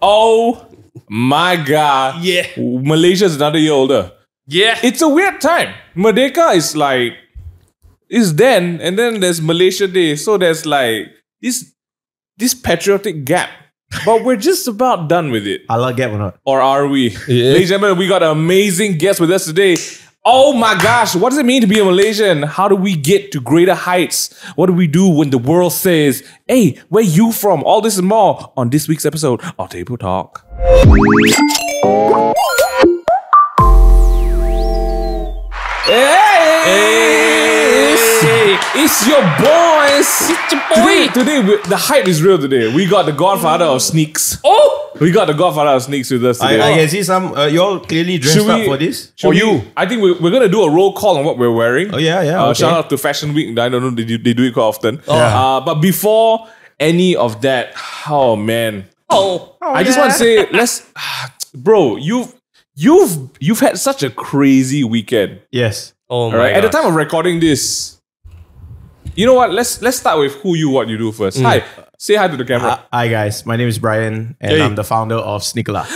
Oh my God. Yeah. Malaysia's another year older. Yeah. It's a weird time. Merdeka is like, it's then, and then there's Malaysia Day. So there's like this patriotic gap. But we're just about done with it. Allah gap or not? Or are we? Ladies and gentlemen, we got an amazing guest with us today. Oh my gosh, what does it mean to be a Malaysian? How do we get to greater heights? What do we do when the world says, hey, where you from? All this and more on this week's episode of Table Talk. It's your boys. Today, the hype is real today. We got the godfather of sneaks. We got the godfather of sneaks with us today. I can see some, you all clearly dressed up for this. Or you? I think we're going to do a roll call on what we're wearing. Oh, yeah. Okay. Shout out to Fashion Week. I don't know, they do it quite often. But before any of that, oh man. I just want to say, bro, you've had such a crazy weekend. Yes. Oh my right? At the gosh. time of recording this, you know what? Let's start with what you do first. Hi. Say hi to the camera. Hi guys, my name is Bryan and I'm the founder of SneakerLAH.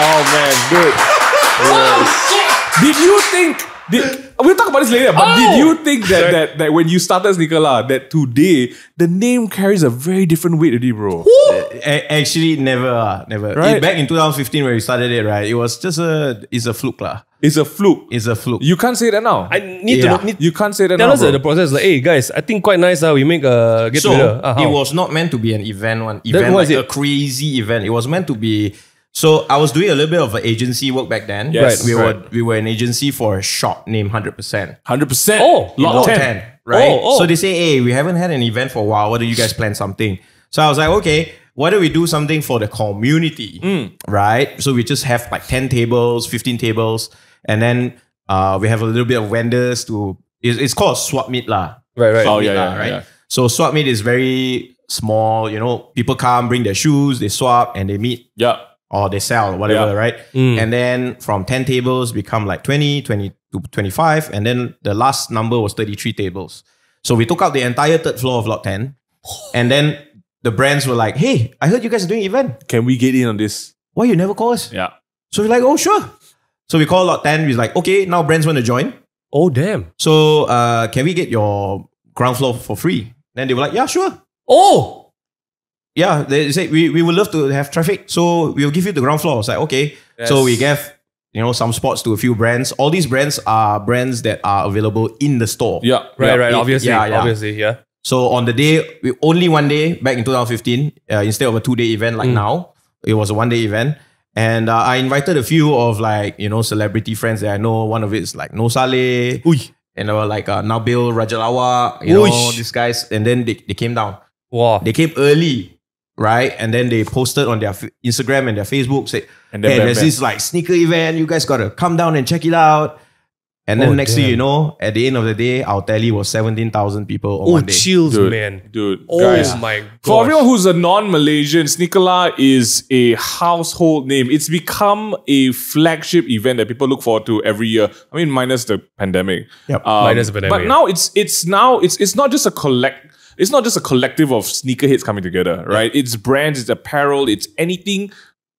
Oh man, dude. Did you think... we'll talk about this later, but did you think that when you started SneakerLAH, that today, the name carries a very different weight today, bro? Actually, never. Right? Back in 2015 when we started it, right? It was just it's a fluke lah. It's a fluke. It's a fluke. You can't say that now. I need to know. You can't say that Tell now, us bro. the process. Like, hey guys, I think quite nice. We make a get So together. it was not meant to be an event. What Like is a it? crazy event. It was meant to be. So I was doing a little bit of agency work back then. Yes. We were an agency for a shop named 100%. 100%. Oh, lot 10. 10, right? Oh. So they say, hey, we haven't had an event for a while. Why don't you guys plan something? So I was like, okay, why don't we do something for the community, right? So we just have like 10 tables, 15 tables, and then we have a little bit of vendors to... It's called swap meet lah. Right. Oh, Meet yeah, lah, yeah, right? yeah. So swap meet is very small. You know, people come, bring their shoes, they swap, and they meet. Yeah. Or they sell, whatever, right? And then from 10 tables become like 20 to 25. And then the last number was 33 tables. So we took out the entire third floor of lot 10. And then the brands were like, hey, I heard you guys are doing an event. Can we get in on this? Why you never call us? Yeah. So we're like, oh, sure. So we call lot 10. We're like, okay, now brands want to join. Oh damn. So can we get your ground floor for free? Then they were like, yeah, sure. Oh. Yeah, they say we would love to have traffic, so we'll give you the ground floor. I was like, okay. Yes. So we gave some spots to a few brands. All these brands are brands that are available in the store. Yeah. Right. Obviously. Yeah. So on the day, only one day back in 2015, instead of a 2-day event like now, it was a 1-day event. And I invited a few of celebrity friends that I know. One of it is like No Saleh, and like Nabil Rajalawa, these guys. And then they came down. Wow. They came early. Right, and then they posted on their Instagram and their Facebook, say, And then hey, bam, there's bam. this like sneaker event, you guys gotta come down and check it out. And then next thing you know, at the end of the day, our tally was 17,000 people on one day. Chills, man. Dude, Oh guys. my god. For everyone who's a non-Malaysian, SneakerLAH is a household name. It's become a flagship event that people look forward to every year. I mean, minus the pandemic. Yep. Minus the pandemic. But now it's not just a It's not just a collective of sneakerheads coming together, right? It's brands, it's apparel, it's anything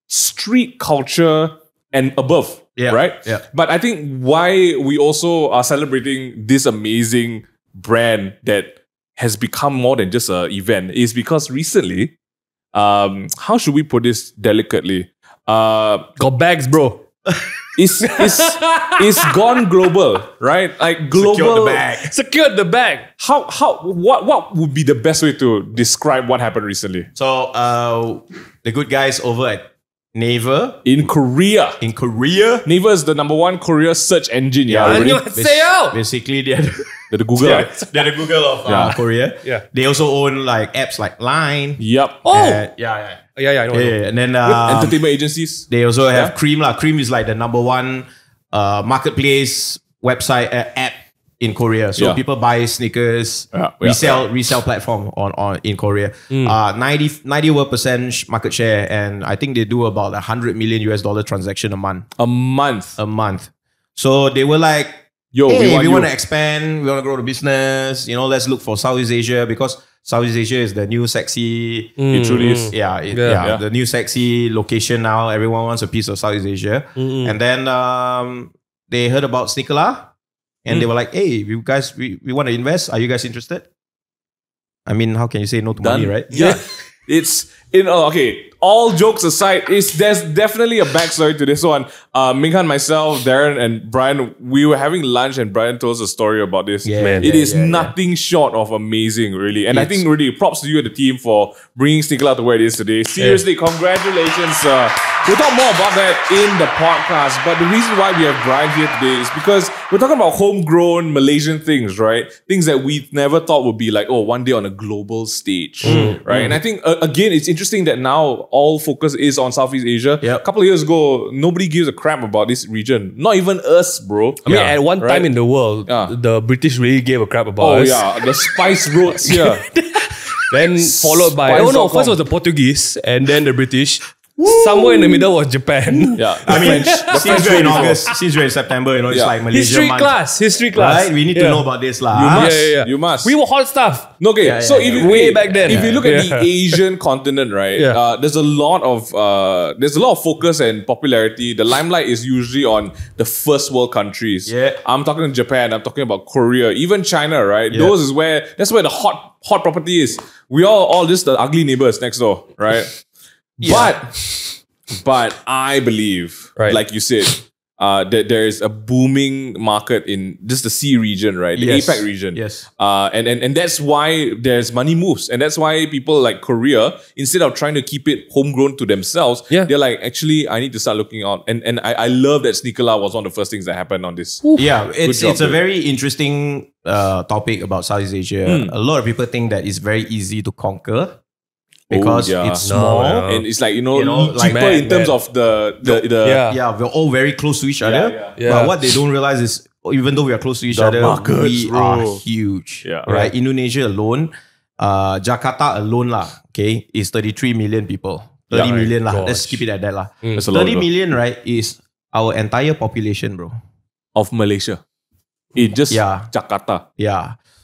street culture and above, right? Yeah. But I think why we also are celebrating this amazing brand that has become more than just an event is because recently, how should we put this delicately? got bags, bro. It's gone global, right? Like global. Secured the bag. What would be the best way to describe what happened recently? So the good guys over at Naver In Korea. Naver Naver is the #1 Korea search engine. basically they're The Google. they're the Google of Korea. Yeah. They also own like apps like Line. Yep. Yeah. Yeah, I know. And then Entertainment agencies. they also have Cream lah. Cream is like the #1 marketplace website app in Korea. So people buy sneakers, resell platform on in Korea. 90% market share, and I think they do about $100 million transaction a month. A month. So they were like, Yo, hey, we we want you. to expand, we want to grow the business, let's look for Southeast Asia, because Southeast Asia is the new sexy. It truly is. Yeah, the new sexy location now. Everyone wants a piece of Southeast Asia. And then they heard about SneakerLAH, and they were like, "Hey, you guys, we want to invest. Are you guys interested?" I mean, how can you say no to money, right? Yeah. It's okay. All jokes aside, there's definitely a backstory to this one. Minghan, myself, Darren, and Brian, we were having lunch, and Brian told us a story about this. It is nothing short of amazing, really. And I think really props to you and the team for bringing SneakerLAH to where it is today. Seriously, congratulations. We'll talk more about that in the podcast. But the reason why we have Brian here today is because we're talking about homegrown Malaysian things, right? Things that we never thought would be like, oh, one day on a global stage, right? And I think, again, it's interesting that now all focus is on Southeast Asia. A couple of years ago, nobody gives a crap about this region. Not even us, bro. I mean, at one time in the world, the British really gave a crap about us. Oh yeah, the spice roads here. Then followed by, first was the Portuguese and then the British. Somewhere in the middle was Japan. I mean, since we're in August, since we're in September, you know, it's like Malaysia month. History class. Right? We need to know about this, lah. You must. We were hot stuff. Okay, so if you, way back then. If you look at the Asian continent, right, there's a lot of focus and popularity. The limelight is usually on the first world countries. I'm talking Japan. I'm talking about Korea, even China, right? That's where the hot property is. We all just the ugly neighbors next door, right? But I believe, like you said, that there is a booming market in just the C region, right? The APAC region. And that's why there's money moves. And that's why people like Korea, instead of trying to keep it homegrown to themselves, they're like, actually, I need to start looking out. And I love that SneakerLAH was one of the first things that happened on this. It's a very interesting topic about Southeast Asia. A lot of people think that it's very easy to conquer. Because it's small and it's like, cheaper in terms of we're all very close to each other. But what they don't realize is, even though we are close to each other, we are huge. Right? Indonesia alone, Jakarta alone is 33 million people. 30 million lah. Let's keep it at that lah. 30 million, right, is our entire population, bro. Of Malaysia. It just Jakarta.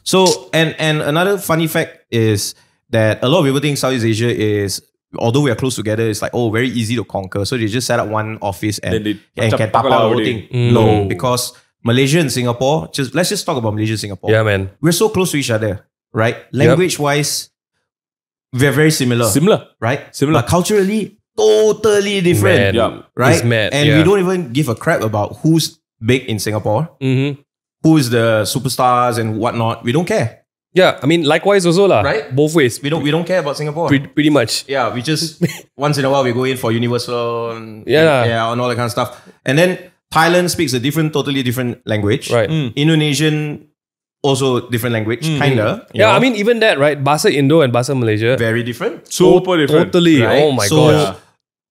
So and another funny fact is that a lot of people think Southeast Asia is, although we are close together, it's like, oh, very easy to conquer. So they just set up one office and can tap out the whole thing. No, because Malaysia and Singapore, let's just talk about Malaysia and Singapore. Yeah, man. We're so close to each other, right? Language-wise, we're very similar. Right? Similar. But culturally, totally different. Right? It's mad. And we don't even give a crap about who's big in Singapore, who is the superstars and whatnot. We don't care. Yeah, I mean, likewise also lah. Right? Both ways. We don't care about Singapore. Pretty much. Yeah, we just once in a while we go in for Universal and all that kind of stuff. And then Thailand speaks a totally different language. Right. Indonesian also different language, kinda. Yeah, I mean even that, right? Bahasa Indo and Bahasa Malaysia. Very different. Super different. Totally. Right? Oh my gosh.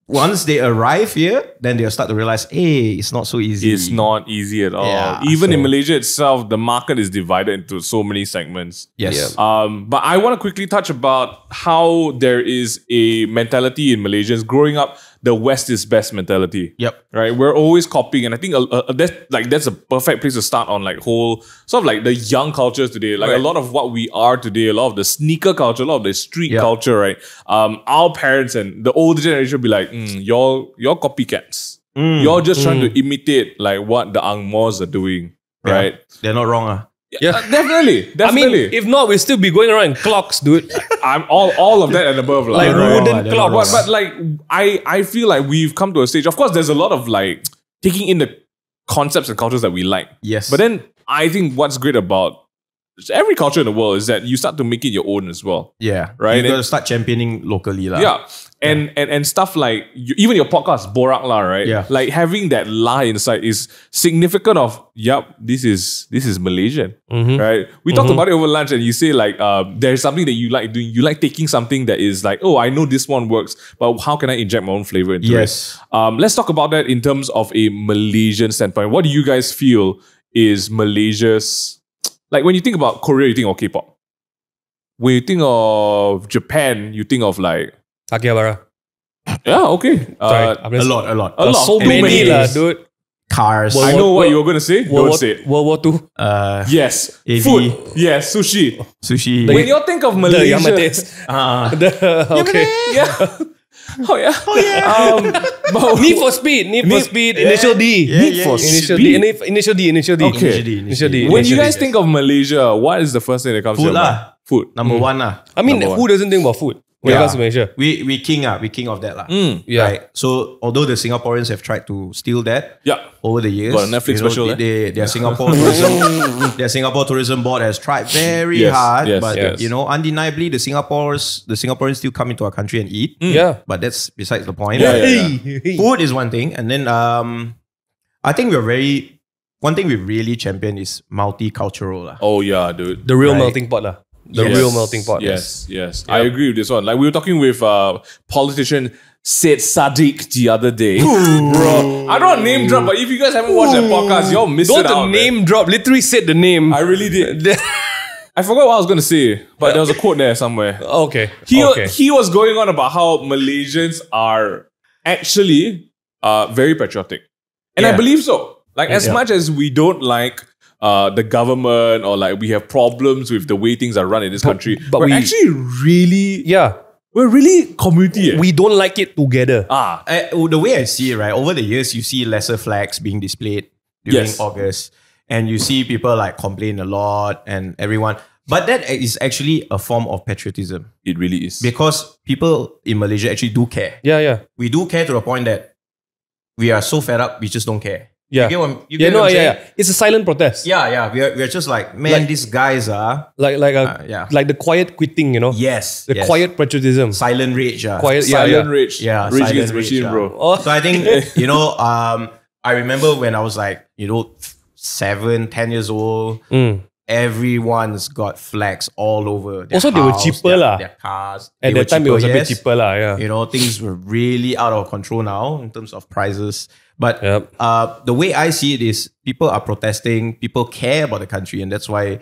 Once they arrive here, then they'll start to realize, hey, it's not so easy. It's not easy at all. Yeah, Even in Malaysia itself, the market is divided into so many segments. Yes. But I want to quickly touch about how there is a mentality in Malaysians growing up, the West is best mentality. Right? We're always copying, and I think that's a perfect place to start on like whole sort of like the young cultures today. Like a lot of what we are today, a lot of the sneaker culture, a lot of the street culture, right? Our parents and the older generation will be like, you're copycats. You're just trying to imitate like what the Ang Mohs are doing, right? They're not wrong. Definitely. I mean, if not, we'll still be going around in clocks, dude. I'm all of that and above. Like wooden clocks. But like, I feel like we've come to a stage. Of course, there's a lot of like taking in the concepts and cultures that we like. Yes. But then I think what's great about every culture in the world is that you start to make it your own as well. Yeah. Right? You got to start championing locally. Yeah. And stuff like, even your podcast, BorakLAH, right? Yeah. Like having that lah inside is significant of, this is Malaysian, right? We talked about it over lunch and you say like, there's something that you like doing. You like taking something that is like, oh, I know this one works, but how can I inject my own flavor into it? Let's talk about that in terms of a Malaysian standpoint. What do you guys feel is Malaysia's, like when you think about Korea, you think of K-pop. When you think of Japan, you think of like, Akihabara. yeah, okay. Sorry, a lot. So many lah, dude. cars. I know what you were going to say. Don't say it. World War II. Yes. AV. Food. Yes. Sushi. Sushi. When you think of Malaysia. Okay. Yeah. Oh yeah. But Need for Speed. Initial D. Initial D. Initial D. When you guys think of Malaysia, what is the first thing that comes to your mind? Food. Number one lah. I mean, who doesn't think about food when it comes to Malaysia? We king of that lah. Yeah. Right. So although the Singaporeans have tried to steal that over the years, got a Netflix special. Their Singapore tourism, their Singapore Tourism Board has tried very hard, but undeniably the Singaporeans still come into our country and eat. Yeah. But that's besides the point. Yeah. Food is one thing, and then I think one thing we really champion is multicultural lah. Oh yeah, dude. The real melting pot lah. Real melting pot. Yes. I agree with this one. Like we were talking with politician Said Sadiq the other day. Bro, I don't name drop, but if you guys haven't watched that podcast, y'all missed it out. Don't name drop. Literally said the name. I really did. I forgot what I was going to say, but there was a quote there somewhere. Okay. He was going on about how Malaysians are actually very patriotic. And I believe so. Like as much as we don't like the government or like we have problems with the way things are run in this country, but we're actually really we're really community. We don't like it together. The way I see it, right, over the years you see lesser flags being displayed during August, and you see people like complain a lot and everyone. But that is actually a form of patriotism. It really is. Because people in Malaysia actually do care. Yeah. We do care to the point that we are so fed up, we just don't care. Yeah. You get what I'm saying? It's a silent protest. Yeah. We're just like, man, these guys are like the quiet quitting, you know? Yes. The quiet patriotism. Silent rage. Silent rage. Yeah. Rage Silent against the rage, machine, bro. So I think, I remember when I was like, 7, 10 years old, everyone's got flags all over. Also, they were cheaper lah. Their cars. At that time, it was a bit cheaper lah. Yeah. Things were really out of control now in terms of prices. But the way I see it is people are protesting, people care about the country, and that's why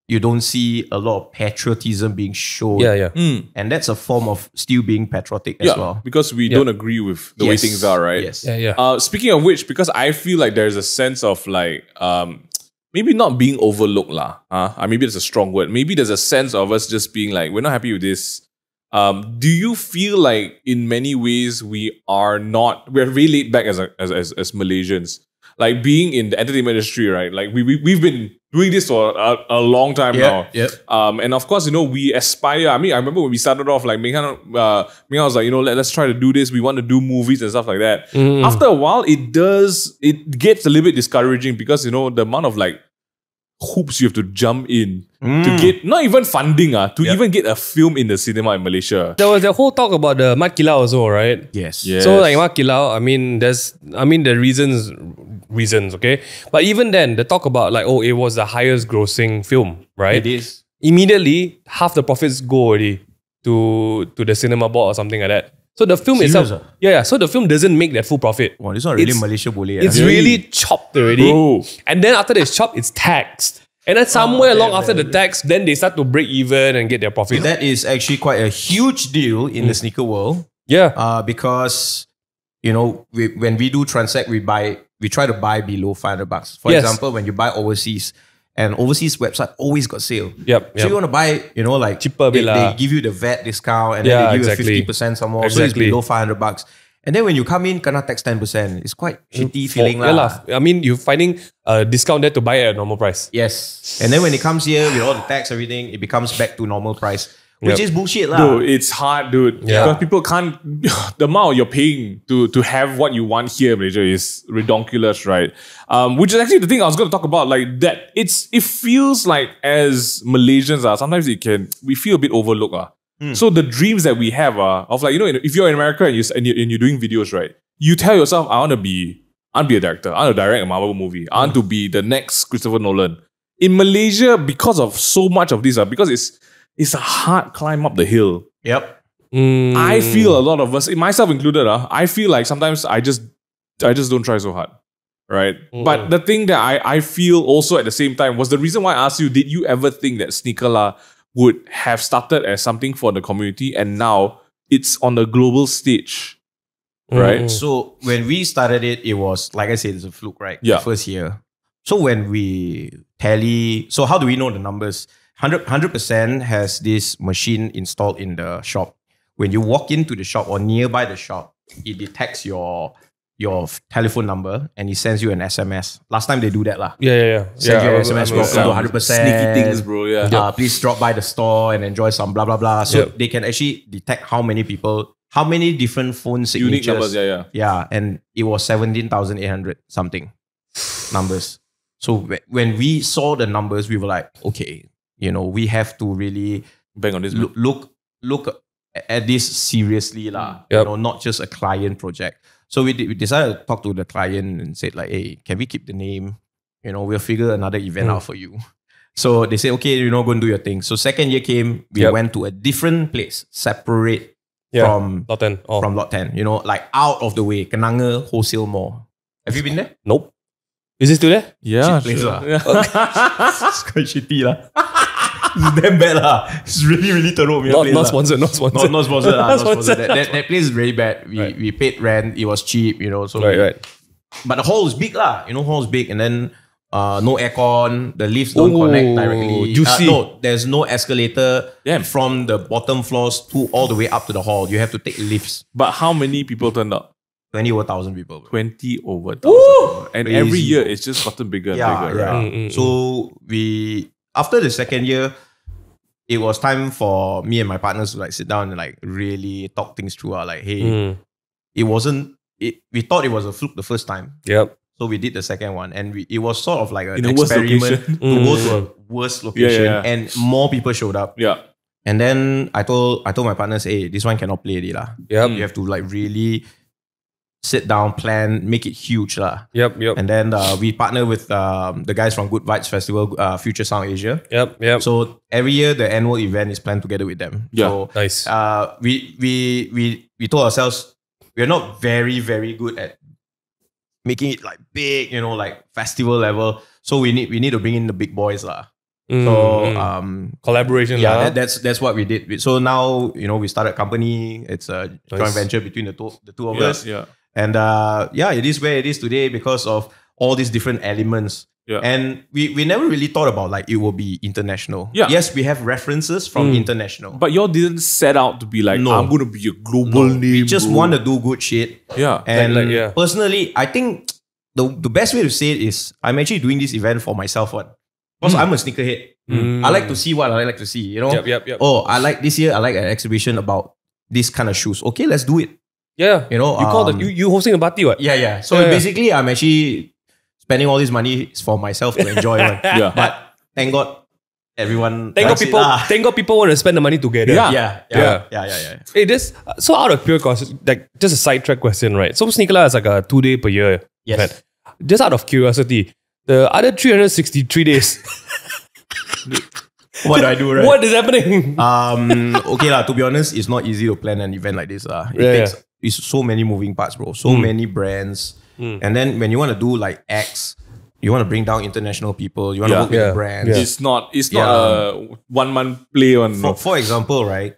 you don't see a lot of patriotism being shown. Yeah. And that's a form of still being patriotic as well. Because we don't agree with the way things are, right? Yes. Yeah. Speaking of which, because I feel like there's a sense of like maybe not being overlooked lah. Maybe it's a strong word. Maybe there's a sense of us just being like, we're not happy with this. Do you feel like in many ways we're very laid back as Malaysians? Like being in the entertainment industry, right? Like we've been doing this for a long time now. Yep. And of course, we aspire. I mean, I remember when we started off, like Ming was like, let's try to do this. We want to do movies and stuff like that. After a while, it gets a little bit discouraging because the amount of like hoops you have to jump in to get not even funding even get a film in the cinema in Malaysia. There was the whole talk about the Mat Kilau also, right? Yes. So like Mat Kilau, the reasons, okay? But even then, the talk about like, it was the highest grossing film, right? It is. Immediately, half the profits go already to the cinema board or something like that. So the film itself, so the film doesn't make that full profit. Wow, this is not really Malaysia boleh. It's really chopped already. Bro. And then after it's chopped, it's taxed. And then somewhere along after the tax, then they start to break even and get their profit. That is actually quite a huge deal in the sneaker world. Yeah. Because, when we do transact, we try to buy below $500. For example, when you buy overseas, and overseas website always got sale. Yep. So you want to buy, like cheaper, they give you the VAT discount and then they give you 50% some more. So it's below $500. And then when you come in, kena tax 10%. It's quite shitty feeling lah. I mean, you're finding a discount there to buy at a normal price. Yes. And then when it comes here with all the tax, everything, it becomes back to normal price. Which is bullshit lah. Dude, it's hard, dude. Yeah. Because people can't... The amount you're paying to have what you want here in Malaysia is ridiculous, right? Which is actually the thing I was going to talk about. Like that, it feels like as Malaysians, sometimes we feel a bit overlooked. So the dreams that we have of like, if you're in America and you're doing videos, right? You tell yourself, I want to be a director. I want to direct a Marvel movie. I want to be the next Christopher Nolan. In Malaysia, because of so much of this, because it's a hard climb up the hill. Yep. I feel a lot of us, myself included, I feel like sometimes I just don't try so hard. Right? But the thing that I feel also at the same time was the reason why I asked you, did you ever think that SneakerLAH would have started as something for the community and now it's on the global stage? right? So when we started it, it was, like I said, it's a fluke, right? Yeah. The first year. So when we tally, so how do we know the numbers? 100% has this machine installed in the shop. When you walk into the shop or nearby the shop, it detects your telephone number and it sends you an SMS. Last time they do that lah. Yeah. Send you an SMS, welcome to 100%. Sneaky things, bro. Yeah. Please drop by the store and enjoy some blah blah blah. So they can actually detect how many people, how many different phone signatures. Unique numbers, Yeah, and it was 17,800 something numbers. So when we saw the numbers, we were like, okay, we have to really Bang on this. look at this seriously lah. Yep. Not just a client project. So we decided to talk to the client and said like, hey, can we keep the name? We'll figure another event out for you. So they said, okay, go and do your thing. So second year came, we went to a different place, separate from Lot 10. Oh. from Lot 10. Like out of the way, Kenanga Wholesale Mall. Have you been there? Nope. Is it still there? Yeah, Shit place sure. lah. Yeah. It's quite shitty lah. It's damn bad lah. It's really teruk. Not sponsored. Not sponsored. Not sponsored lah. Not Not sponsored. sponsored. That place is very bad. We paid rent. It was cheap, So Right. But the hall is big lah. Hall is big, and then no aircon. The lifts don't connect directly. Juicy. No, there's no escalator Damn. from the bottom floors to all the way up to the hall. You have to take lifts. But how many people turned up? 20,000 people. Bro. 20 over 1,000. And Crazy. every year it's just gotten bigger and bigger, right? So after the second year, it was time for me and my partners to like sit down and like really talk things through. Like, hey, it wasn't. We thought it was a fluke the first time. Yep. So we did the second one, and it was sort of like an In a worse experiment location. to go to a worse location, Yeah. and more people showed up. Yeah. And then I told my partners, hey, this one cannot play it lah. Yep. You have to like really sit down, plan, make it huge lah. Yep. And then we partner with the guys from Good Vibes Festival, Future Sound Asia. Yep. So every year the annual event is planned together with them. Yeah. So Nice. we told ourselves we're not very, very good at making it like big, like festival level. So we need to bring in the big boys lah. So Collaboration. yeah, that's what we did. So now we started a company. It's a joint venture between the two of us. Yeah. And it is where it is today because of all these different elements. Yeah. And we never really thought about like it will be international. Yeah. Yes, we have references from international. But y'all didn't set out to be like, No. I'm going to be a global name. We just bro. want to do good shit. Yeah. And yeah. personally, I think the best way to say it is I'm actually doing this event for myself. Because I'm a sneakerhead. I like to see what I like to see, Yep. Oh, I like this year, I like an exhibition about this kind of shoes. Okay, let's do it. Yeah. You called you hosting a party, what? Yeah. So basically, I'm actually spending all this money for myself to enjoy. Yeah. But thank God, everyone. Thank God likes it lah. Thank God people want to spend the money together. Yeah. Yeah. Hey, so out of pure curiosity, like just a sidetrack question, right? So SneakerLAH is like a 2-day per year Yes. event. Just out of curiosity, the other 363 days, What do I do, right? what is happening? Okay lah. To be honest, it's not easy to plan an event like this lah. It's so many moving parts, bro. So many brands, and then when you want to do like acts, you want to bring down international people. You want to work with the brands. Yeah. It's not a 1 month play on. For example, right?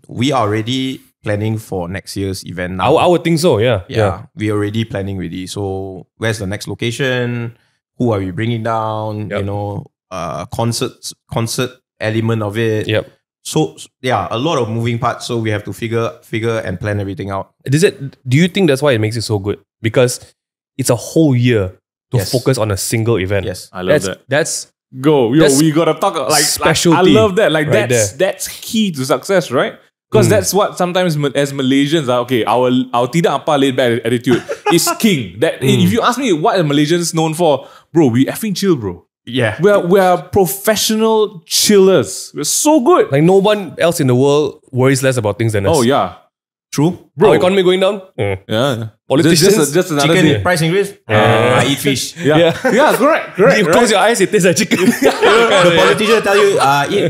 We are already planning for next year's event now. I would think so. Yeah. We already planning already. So where's the next location? Who are we bringing down? Yep. Concert element of it. Yep. So yeah, a lot of moving parts. So we have to figure and plan everything out. Do you think that's why it makes it so good? Because it's a whole year to focus on a single event. Yes, I love that. That's we gotta talk like specialty. I love that. Like right that's key to success, right? Because that's what sometimes as Malaysians are our tidak apa laid back attitude is king. That if you ask me what are Malaysians known for, bro, we effing chill, bro. Yeah. We are professional chillers. We're so good. like no one else in the world worries less about things than us. Oh yeah. True. Bro, economy going down? Yeah. Politicians? Just another Chicken day. price increase. I eat fish. Yeah. Correct. You close your eyes, it tastes like chicken. The politician tell you,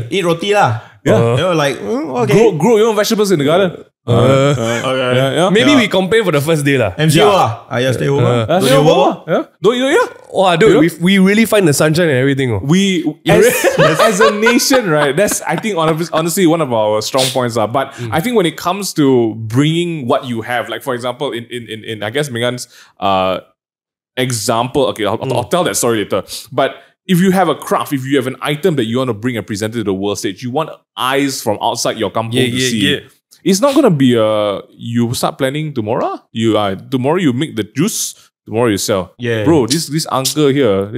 eat roti lah. Yeah. They were like, okay. Grow your own vegetables in the garden. Okay. Maybe we complain for the first day lah. MCO I just stay home. Don't you work? Yeah. Don't you? Yeah. Oh, dude, we really find the sunshine and everything. Oh. We as a nation, right? That's I think honestly one of our strong points are. But I think when it comes to bringing what you have, like for example, in I guess Megan's example. Okay, I'll tell that story later. But if you have a craft, if you have an item that you want to bring and present it to the world stage, you want eyes from outside your kampung to see. Yeah. It's not gonna be you start planning tomorrow. Tomorrow you make the juice. Tomorrow you sell. Yeah, bro. This uncle here,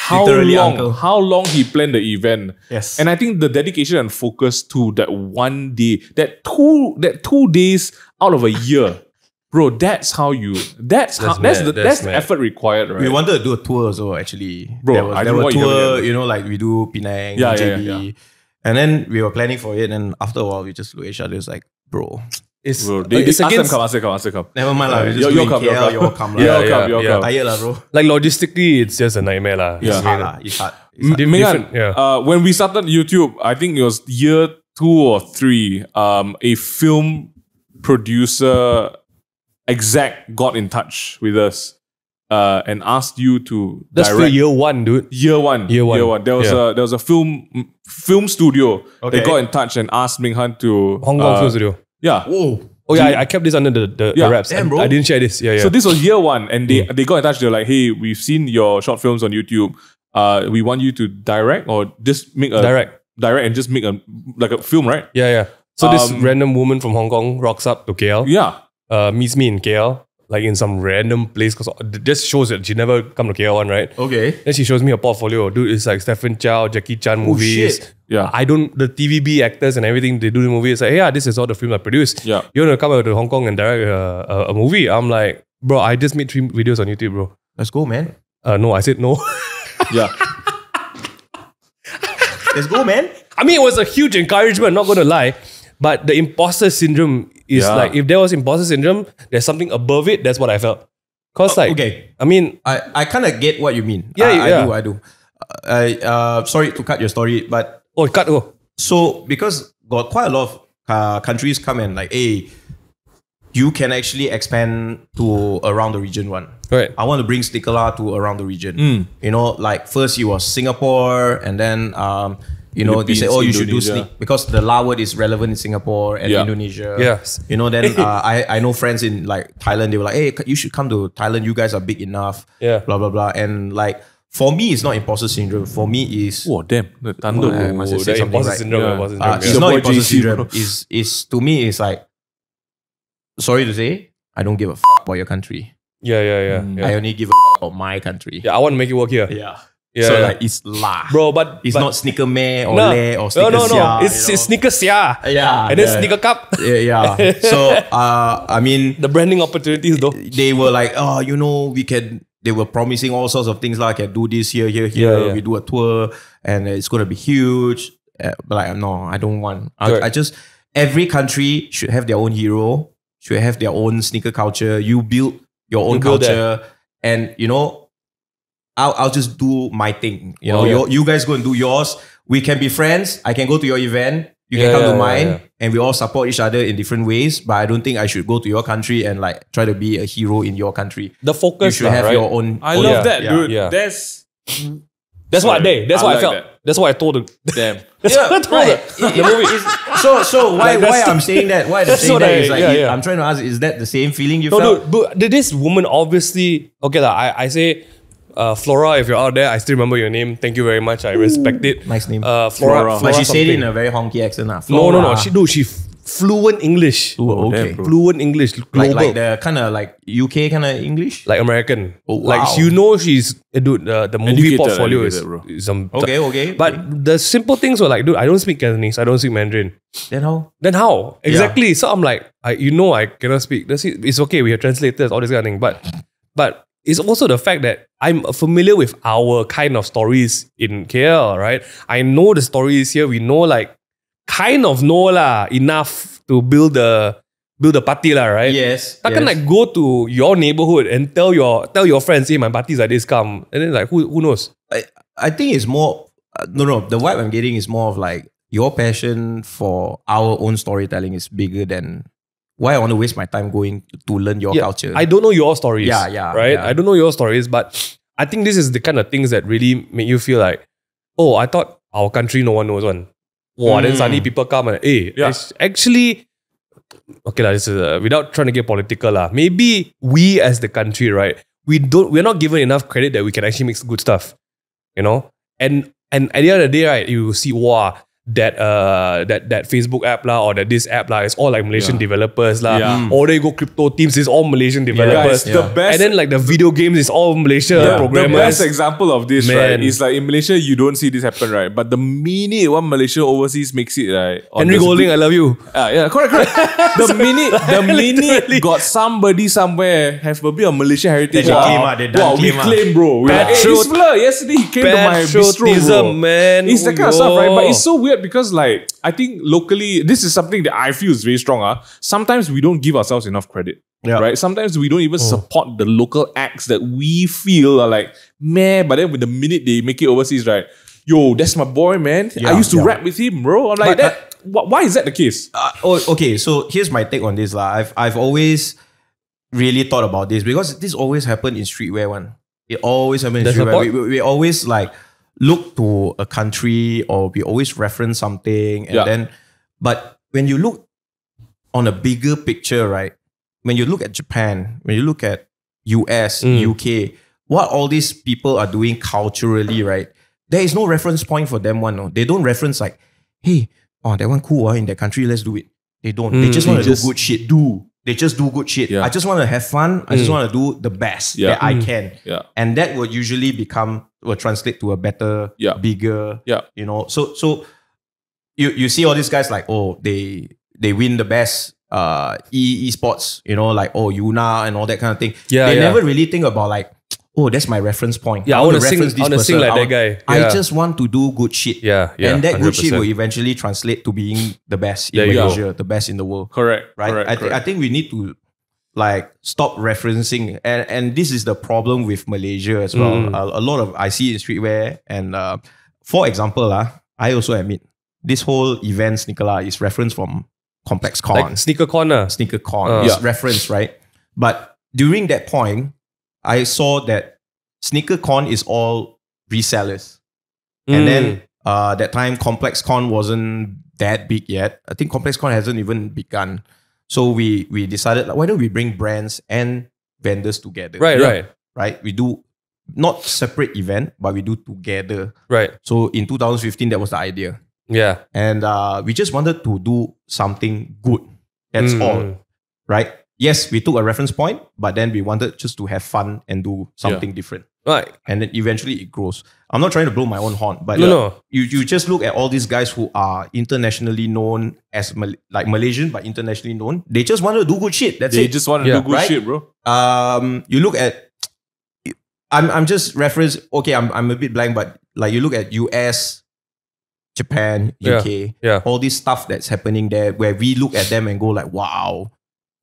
how long he planned the event. Yes, and I think the dedication and focus to that one day, that 2 days out of a year. Bro, that's the effort required, right? We wanted to do a tour also, actually. Bro, there was a tour, like we do Penang, JB. And then we were planning for it, and after a while, we just look at each other. It's like, bro. Ask them come. Never mind lah. You'll come. You'll come. Tired lah, bro. Like logistically, it's just a nightmare lah. It's hard lah. It's hard. When we started YouTube, I think it was year 2 or 3. A film producer exec got in touch with us and asked you to direct. That's for year 1, dude. Year one. There was a film studio that got in touch and asked Ming Han to Hong Kong film studio. Yeah. Whoa. Oh yeah, I kept this under the wraps. Damn, bro. I didn't share this. Yeah. So this was year 1, and they got in touch. They're like, "Hey, we've seen your short films on YouTube. We want you to direct or just make a direct and just make a film, right?" Yeah. So this random woman from Hong Kong rocks up to KL. Yeah. Meets me in KL, like in some random place. Cause this shows that she never come to KL one, right? Okay. Then she shows me a portfolio. Dude, it's like Stephen Chow, Jackie Chan movies. Shit. Yeah. The TVB actors and everything, they do the movie. It's like, yeah, this is all the films I produced. Yeah. You want to come out to Hong Kong and direct a movie? I'm like, bro, I just made 3 videos on YouTube, bro. Let's go, man. No, I said no. Yeah. Let's go, man. I mean, it was a huge encouragement, not going to lie. But the imposter syndrome is like, if there was imposter syndrome, there's something above it. That's what I felt. Cause okay. I mean, I kind of get what you mean. I do. Sorry to cut your story, but So because got quite a lot of countries come and like, hey, you can actually expand to around the region one. Right. I want to bring SneakerLAH to around the region. You know, like first it was Singapore, and then they say, oh, you should do sneak because the LAH word is relevant in Singapore and Indonesia. Yes. Then I know friends in like Thailand, they were like, hey, you should come to Thailand. You guys are big enough. Yeah. Blah, blah, blah. And like, for me, it's not imposter syndrome. For me, is oh damn, the thunder. I must have said something right. Syndrome. It's not imposter syndrome. Is to me, it's like, sorry to say, I don't give a about your country. Yeah. I only give a about my country. Yeah, I want to make it work here. Yeah. So like it's LAH. Bro, but it's not Sneaker Meh or Le or Sneaker No. It's Sneaker Sia. Yeah. And then Sneaker Cup. Yeah. So I mean, the branding opportunities though. They were like, oh, they were promising all sorts of things like I can do this here. Yeah. We do a tour and it's gonna be huge. But like, no, I don't want. I just, every country should have their own hero, should have their own sneaker culture. You build your own culture, and I'll just do my thing. You guys go and do yours. We can be friends. I can go to your event. You can come to mine, and we all support each other in different ways. But I don't think I should go to your country and like try to be a hero in your country. The focus, you should have your own. I love that, dude. Yeah. That's what I felt. That. That's what I told them. Damn. The movie. So why I'm saying that? Why I'm saying that is like I'm trying to ask, is that the same feeling you felt? Dude, but this woman obviously I say. Flora, if you're out there, I still remember your name. Thank you very much. I respect it. Nice name. Flora. But she said it in a very honky accent. No. She fluent English. Oh, okay. Fluent English. Global. Like the kind of like UK kind of English? Like American. Oh, wow. Like, she's, dude, the movie portfolio is some... Okay. But the simple things were like, dude, I don't speak Cantonese. I don't speak Mandarin. Then how? Exactly. So I'm like, I cannot speak. It's okay. We have translators, all this kind of thing. But it's also the fact that I'm familiar with our kind of stories in KL, right? I know the stories here. We know enough to build the party lah, right? Yes. I can like go to your neighborhood and tell your friends, hey, my party's like this, come. And then like, who knows? I think it's more, the vibe I'm getting is more of like, your passion for our own storytelling is bigger than why I want to waste my time going to learn your culture. I don't know your stories. Right? Yeah. I don't know your stories, but I think this is the kind of things that really make you feel like, oh, I thought our country no one knows one. Wow, then suddenly people come and, hey, it's actually, okay, this is, without trying to get political, maybe we as the country, right, we're not given enough credit that we can actually make good stuff, you know? And at the end of the day, right, you see, wow, that Facebook app or that this app is all like Malaysian developers or they go crypto teams is all Malaysian developers. The best, and then like the video games is all Malaysia programmers. The best example of this, right, is like in Malaysia you don't see this happen, right? But the minute one Malaysia overseas makes it, right? Henry Golding, I love you. Correct. the minute got somebody somewhere have a bit of Malaysian heritage. We claim, bro. We're like, hey, this fella, yesterday he came to my bistro, bro. Man. It's that kind of stuff, right? But it's so weird because like I think locally this is something that I feel is very strong. Sometimes we don't give ourselves enough credit. Right? Sometimes we don't even support the local acts that we feel are like, man, but then when the minute they make it overseas, right? Yo, that's my boy, man. I used to rap with him, bro. I'm like, why is that the case? Okay, so here's my take on this. I've always really thought about this because this always happened in streetwear one. It always happened in streetwear. We always like look to a country or we always reference something and then, but when you look on a bigger picture, right? When you look at Japan, when you look at US, UK, what all these people are doing culturally, right? There is no reference point for them. No. They don't reference like, hey, that one cool in that country, let's do it. They don't. They just want to do good shit. They just do good shit. I just want to have fun. I just want to do the best that I can. And that will usually will translate to a better, bigger, you know. So you see all these guys like, oh, they win the best esports, you know, like, oh, Yuna and all that kind of thing. They never really think about like, oh, that's my reference point. I want to sing like that guy. I just want to do good shit. And that 100%. Good shit will eventually translate to being the best in Malaysia, the best in the world. Correct. Right? I think we need to like stop referencing. And this is the problem with Malaysia as well. A lot of, I see in streetwear. And for example, I also admit, this whole event, SneakerLAH, is referenced from Complex Con. Like SneakerCon. SneakerCon is referenced, right? But during that point, I saw that SneakerCon is all resellers. And then that time Complex Con wasn't that big yet. I think Complex Con hasn't even begun. So we decided, like, why don't we bring brands and vendors together? Right. We do not separate event, but we do together. Right. So in 2015, that was the idea. Yeah. And we just wanted to do something good. That's all. Right. Yes, we took a reference point, but then we wanted just to have fun and do something different. Right. And then eventually it grows. I'm not trying to blow my own horn, but you just look at all these guys who are internationally known as like Malaysian, but internationally known. They just want to do good shit. That's it. They just want to do good shit, bro. You look at, I'm just reference, okay, I'm a bit blank, but like you look at US, Japan, UK, all this stuff that's happening there where we look at them and go like, wow,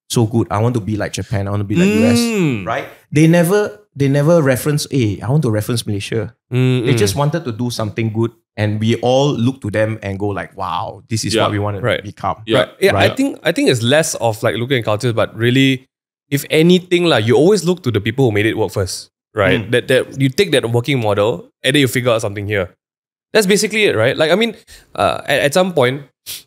so good. I want to be like Japan. I want to be like US. Right? They never reference, hey, I want to reference Malaysia. They just wanted to do something good. And we all look to them and go like, wow, this is what we want to become. I think it's less of like looking at cultures, but really, if anything, like you always look to the people who made it work first. Right? That you take that working model and then you figure out something here. That's basically it, right? Like, I mean, at some point,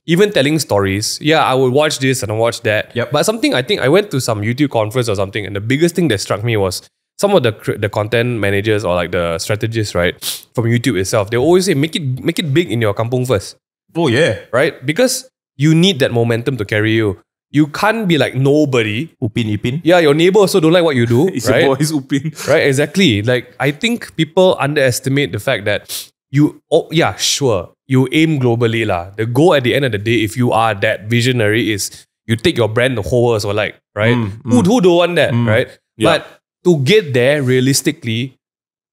even telling stories, I would watch this and I watch that. But something, I think I went to some YouTube conference or something, and the biggest thing that struck me was some of the content managers or like the strategists, right, from YouTube itself, they always say, make it big in your kampung first. Oh yeah. Right? Because you need that momentum to carry you. You can't be like nobody. Upin. Yeah, your neighbor also don't like what you do. It's right? your boy's Upin. Right, exactly. Like, I think people underestimate the fact that you aim globally lah. The goal at the end of the day, if you are that visionary, is you take your brand the whole world, so like, right? Who don't want that, right? But to get there realistically,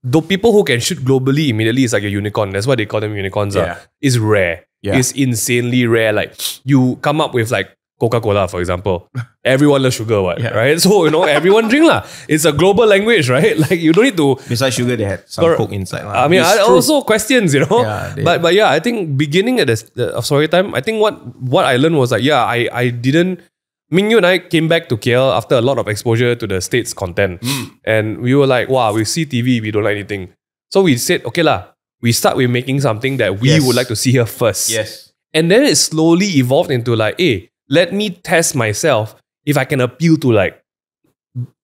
the people who can shoot globally immediately is like a unicorn. That's why they call them unicorns. Is rare. It's insanely rare. Like, you come up with like Coca-Cola, for example. Everyone loves sugar, right? So, everyone drink lah. It's a global language, right? Like, you don't need to... Besides sugar, they had some Coke inside. I mean, also questions, Yeah, but yeah, I think beginning at the story time, I think what I learned was like, I didn't... Mingyu and I came back to KL after a lot of exposure to the States content. And we were like, wow, we see TV, we don't like anything. So we said, okay lah, we start with making something that we would like to see here first. Yes. And then it slowly evolved into like, hey, let me test myself if I can appeal to like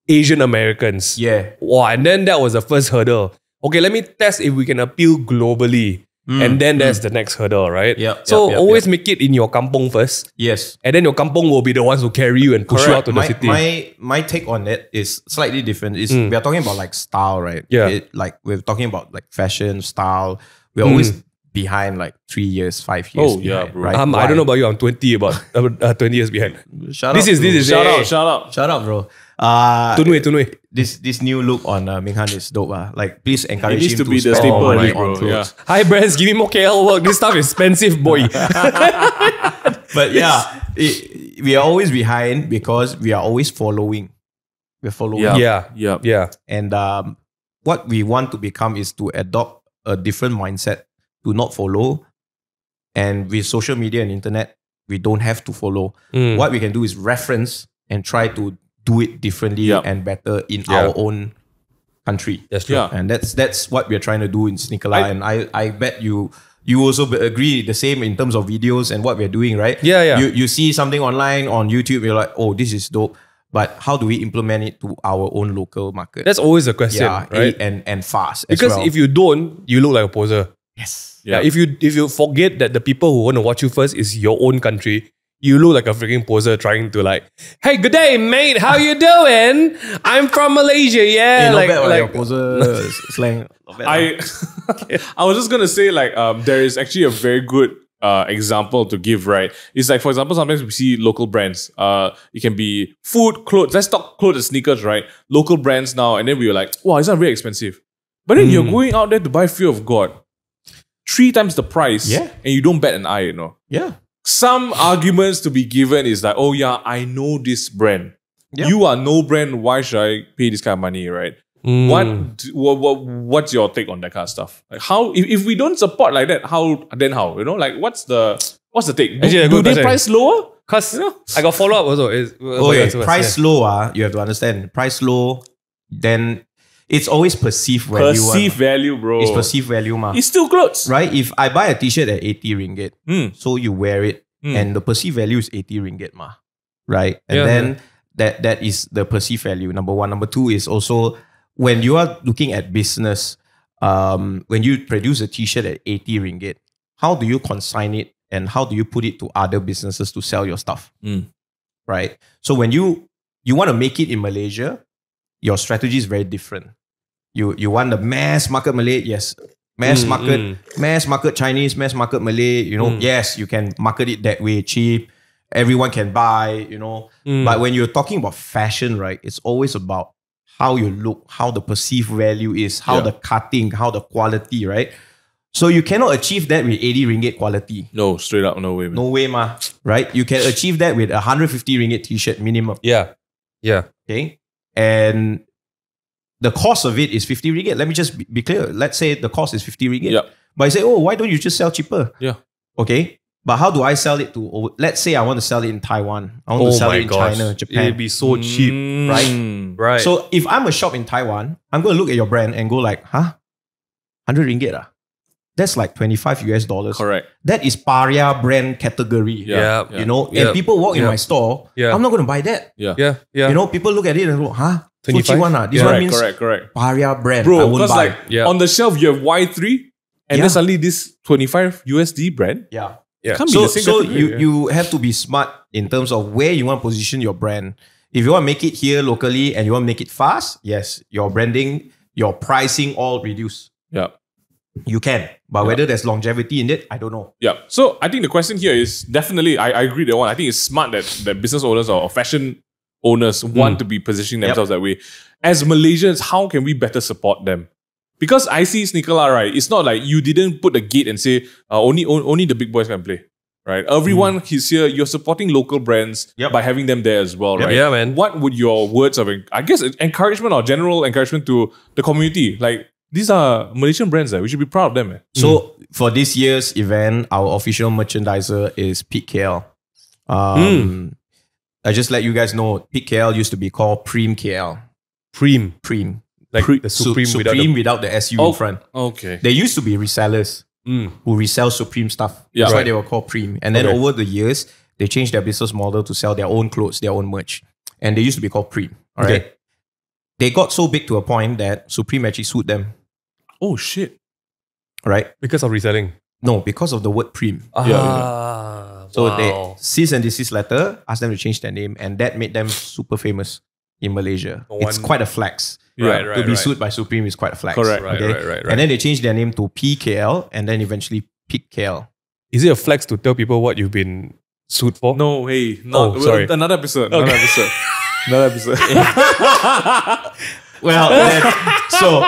Asian Americans. Yeah. Wow, and then that was the first hurdle. Okay, let me test if we can appeal globally. And then there's the next hurdle, right? So always make it in your kampong first. Yes. And then your kampong will be the ones who carry you and push you out to the city. My take on it is slightly different. We are talking about like style, right? Yeah. Like we're talking about like fashion, style. We're always behind like 3 years, 5 years. Behind, bro. Right? I don't know about you. I'm 20, about 20 years behind. Shout This is Shout out, bro. Tunui. This new look on Ming Han is dope. Like please encourage It needs him to be to the spend staple, more money bro. on clothes. Hi brands, give me more KL work. This stuff is expensive, boy. But yeah, we are always behind because we are always following. We're following. Yeah. And what we want to become is to adopt a different mindset, to not follow. And with social media and internet, we don't have to follow. What we can do is reference and try to do it differently and better in our own country. That's true. And that's what we're trying to do in SneakerLAH. And I bet you also agree the same in terms of videos and what we're doing, right? Yeah. You see something online on YouTube, you're like, oh, this is dope. But how do we implement it to our own local market? That's always the question, right? And fast Because as well. if you don't, you look like a poser. Yes. Yeah. If you forget that the people who want to watch you first is your own country, you look like a freaking poser trying to like, hey, good day, mate. How you doing? I'm from Malaysia. Yeah, not bad, your poser slang. Not bad, I was just gonna say like there is actually a very good example to give, right? It's like, for example, sometimes we see local brands. It can be food, clothes. Let's talk clothes and sneakers, right? Local brands now, and then we were like, wow, it's not very expensive. But then you're going out there to buy fear of God, 3 times the price, and you don't bat an eye, Yeah. Some arguments to be given is like, oh yeah, I know this brand. You are no brand. Why should I pay this kind of money, right? What's your take on that kind of stuff? Like how if we don't support like that, how? Like what's the take? Do they price lower? Because I got follow up also. Price low. You have to understand. Price low, then it's always perceived value. Perceived value, bro. It's perceived value, ma. It's still clothes, right? If I buy a t-shirt at 80 ringgit, so you wear it, and the perceived value is 80 ringgit, ma. Right? And then that is the perceived value, number one. Number two is also when you are looking at business, when you produce a t-shirt at 80 ringgit, how do you consign it and how do you put it to other businesses to sell your stuff? Right? So when you want to make it in Malaysia, your strategy is very different. You want the mass market Malay, yes. Mass market Chinese, mass market Malay, yes, you can market it that way, cheap. Everyone can buy, But when you're talking about fashion, right, it's always about how you look, how the perceived value is, how the cutting, how the quality, right? So you cannot achieve that with 80 ringgit quality. No, straight up, no way, man. No way, ma. Right? You can achieve that with 150 ringgit t-shirt minimum. Yeah. Okay? And the cost of it is 50 ringgit. Let me just be clear. Let's say the cost is 50 ringgit. But I say, oh, why don't you just sell cheaper? Yeah. Okay. But how do I sell it to, let's say I want to sell it in Taiwan. I want to sell it in China, Japan. It'd be so cheap. Right. So if I'm a shop in Taiwan, I'm going to look at your brand and go like, 100 ringgit ah? That's like 25 US dollars. Correct. That is paria brand category. And people walk in my store, I'm not going to buy that. People look at it and go, so cheap one ah? This one means correct. paria brand. Bro, I won't buy. Like on the shelf you have Y3 and then suddenly this 25 USD brand. Can't be the same category, you have to be smart in terms of where you want to position your brand. If you want to make it here locally and you want to make it fast, yes, your branding, your pricing all reduce. You can. But whether there's longevity in it, I don't know. So I think the question here is definitely, I agree that one. I think it's smart that business owners or fashion owners want to be positioning themselves that way. As Malaysians, how can we better support them? Because I see SneakerLAH, right? It's not like you didn't put a gate and say only the big boys can play. right? Everyone is here. You're supporting local brands by having them there as well, right? Yeah, man. What would your words of, I guess, encouragement or general encouragement to the community? Like, these are Malaysian brands there. We should be proud of them, man. So for this year's event, our official merchandiser is Peak KL. I just let you guys know, Peak KL used to be called Preem KL. Preem. Like the Supreme without the SU in front. Okay. There used to be resellers who resell Supreme stuff. Yeah. That's why they were called Preem. And then over the years, they changed their business model to sell their own clothes, their own merch. And they used to be called Preem. All right. Okay. They got so big to a point that Supreme actually sued them. Oh, shit. Right? Because of reselling. No, because of the word Preem. So they cease and desist letter, asked them to change their name, and that made them super famous in Malaysia. It's quite a flex. To be sued by Supreme is quite a flex. Correct. Right. And then they changed their name to PKL and then eventually Peak KL. Is it a flex to tell people what you've been sued for? No, hey. No, sorry. Another episode. Another episode. Well, so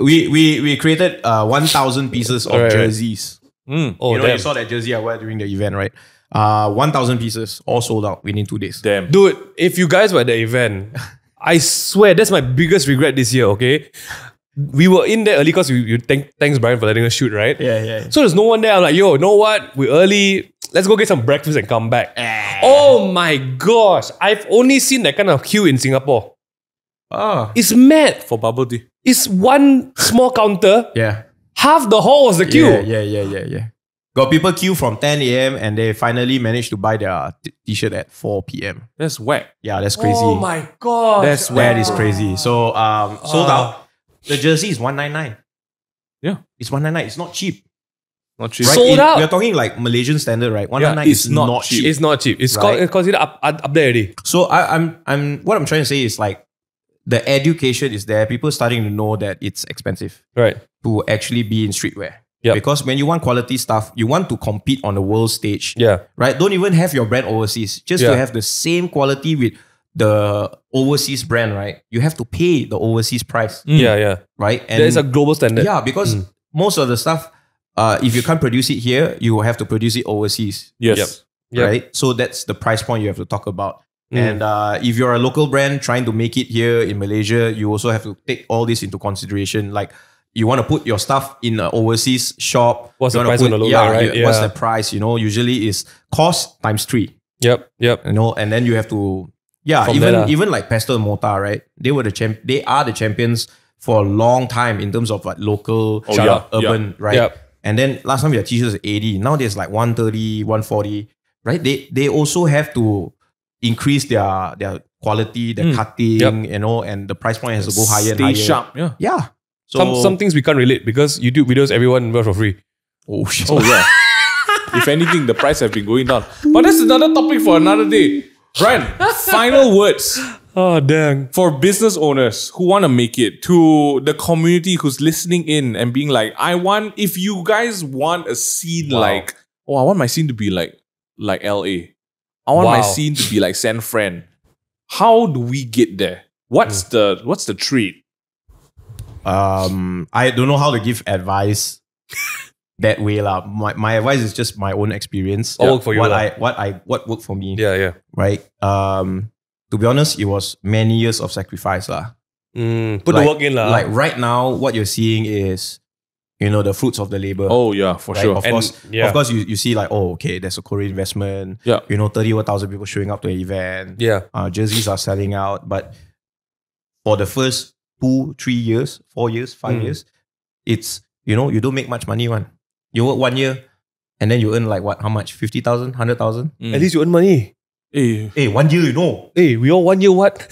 we created 1,000 pieces of jerseys. You saw that jersey I wore during the event, right? 1,000 pieces, all sold out within 2 days. Damn. Dude, if you guys were at the event, I swear that's my biggest regret this year, okay? We were in there early because thanks Bryan for letting us shoot, right? Yeah. So there's no one there. I'm like, yo, you know what? We're early. Let's go get some breakfast and come back. Oh my gosh. I've only seen that kind of queue in Singapore. It's mad. For bubble tea. It's one small counter. Yeah. Half the hall was the queue. Yeah. Got people queue from 10 a.m. and they finally managed to buy their t-shirt at 4 p.m. That's whack. Yeah, that's crazy. Oh my god. That is crazy. So sold out. The jersey is 199. Yeah. It's 199. It's not cheap. Not cheap. Right? Sold out. We're talking like Malaysian standard, right? 199 it's is not cheap. It's not cheap. It's Right? considered up there already. So what I'm trying to say is like the education is there. People starting to know that it's expensive Right. to actually be in streetwear. Yep. Because when you want quality stuff, you want to compete on the world stage. Yeah. Right? Don't even have your brand overseas. Just to have the same quality with the overseas brand, right? You have to pay the overseas price. Yeah. Right? And There is a global standard. yeah, because most of the stuff, if you can't produce it here, you have to produce it overseas. Yes. Yep. Right? So that's the price point you have to talk about. And if you're a local brand trying to make it here in Malaysia, you also have to take all this into consideration. Like, you want to put your stuff in an overseas shop. What's you the wanna price on the logo, right? What's Yeah. the price? Usually is cost times 3. Yep. And then you have to, From even there, even like Pastel and Mortar, right? They are the champions for a long time in terms of like local, urban, right? Yep. And then last time we had t-shirts at 80. Now there's like 130, 140, right? They also have to increase their quality, their cutting, and the price point has to go higher and higher. Stay sharp. Yeah. Yeah. So Some things we can't relate because YouTube videos everyone watch for free. oh shit. Oh, yeah. If anything, the price have been going down. But that's another topic for another day. Bryan, final words Oh dang. for business owners who want to make it, to the community who's listening in and being like, if you guys want a scene like, I want my scene to be like LA. I want my scene to be like San Fran. How do we get there? What's the treat? I don't know how to give advice that way lah. My advice is just my own experience. What worked for you, what worked for me. Yeah. Right. To be honest, it was many years of sacrifice lah. Put the work in lah. Like right now, what you're seeing is, the fruits of the labor. Oh yeah, for right? sure. Of course, you see like, okay, there's a Korean investment. Yeah. 30,000 people showing up to an event. Yeah. Jerseys are selling out, but for the first 2, 3 years, 4 years, 5 years, it's, you don't make much money one. You work 1 year and then you earn like what? How much? 50,000, 100,000? At least you earn money. Hey, 1 year, Hey, we all 1 year what?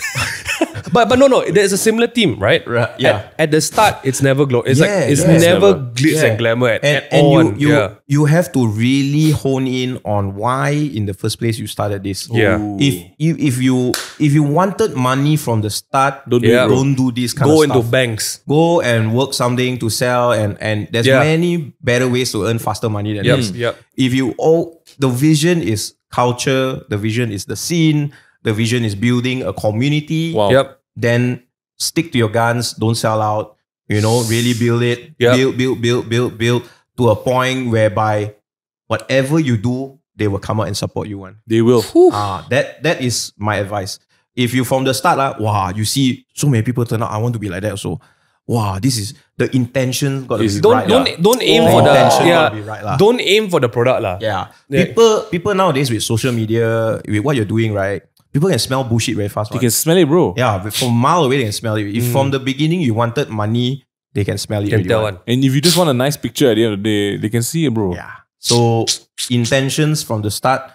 but no, there's a similar theme, right? Right, yeah. At the start, it's never it's it's never glitz and glamour at all. And you have to really hone in on why in the first place you started this. Yeah. If you wanted money from the start, don't do this kind of Go stuff. into banks. Go and work something to sell, and there's many better ways to earn faster money than this. Yep. If the vision is culture, the vision is the scene, the vision is building a community. Wow. Yep. Then stick to your guns, don't sell out, really build it, build to a point whereby whatever you do, they will come out and support you one. They will. That is my advice. If you from the start, wow, you see so many people turn out, I want to be like that. So, wow, this is the intention got to be right. Don't aim for the gotta be right, don't aim for the product lah. Yeah. People nowadays with social media, with what you're doing, right? People can smell bullshit very fast. You can smell it, bro. Yeah, from a mile away they can smell it. If from the beginning you wanted money, they can smell it. Can tell one. And if you just want a nice picture at the end of the day, they can see it, bro. Yeah. So intentions from the start.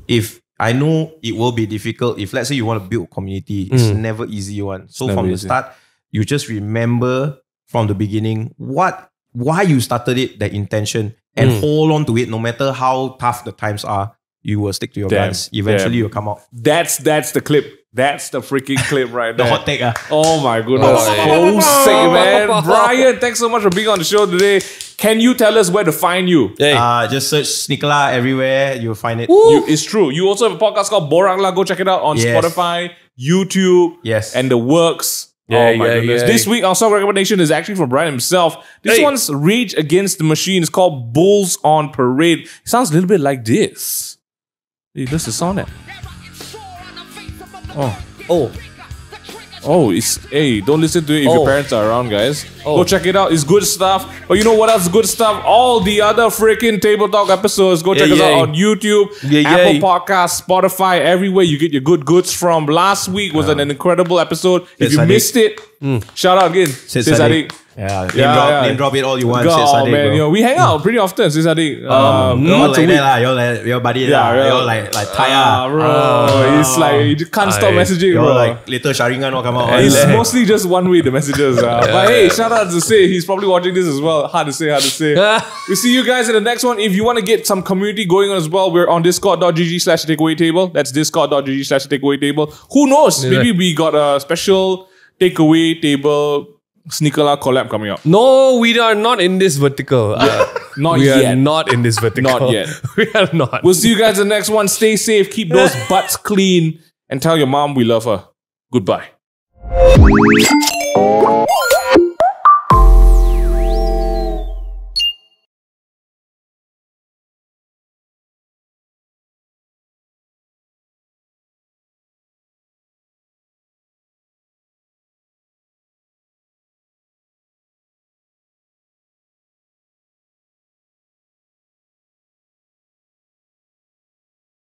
If I know it will be difficult. If let's say you want to build a community, it's never easy one. So from the start, you just remember from the beginning why you started it, the intention, and hold on to it no matter how tough the times are. You will stick to your guns. Eventually, you'll come out. That's the clip. That's the freaking clip right there. The hot take. Oh my goodness. So sick, man. Bryan, thanks so much for being on the show today. Can you tell us where to find you? Just search SneakerLAH everywhere. You'll find it. It's true. You also have a podcast called BorakLAH. Go check it out on Spotify, YouTube, and the works. Oh my goodness. This week, our song recommendation is actually from Bryan himself. This one's Rage Against the Machine. It's called Bulls on Parade. It sounds a little bit like this. Hey, this is on it. Hey, don't listen to it if your parents are around, guys. Go check it out. It's good stuff. But you know what else is good stuff? All the other freaking Table Talk episodes. Go check us out on YouTube, Apple Podcasts, Spotify, everywhere you get your good goods from. Last week was an incredible episode. If you missed it, shout out again. Sadiq. Name drop it all you want. Man, bro. You know, we hang out pretty often, Sadiq. Not like that, your buddy, you're like Taya. Bro. It's like you just can't stop messaging, bro. Like later Sharingan will come out. It's mostly just one way, the messages. But hey, shout out to Say. He's probably watching this as well. Hard to say. We'll see you guys in the next one. If you want to get some community going on as well, we're on discord.gg/takeaway-table. That's discord.gg/takeaway-table. Who knows? Maybe we got a special takeaway table SneakerLAH collab coming up. No, we are not in this vertical. We are not in this vertical. Not yet. We are not. We'll see you guys in the next one. Stay safe. Keep those butts clean. And tell your mom we love her. Goodbye.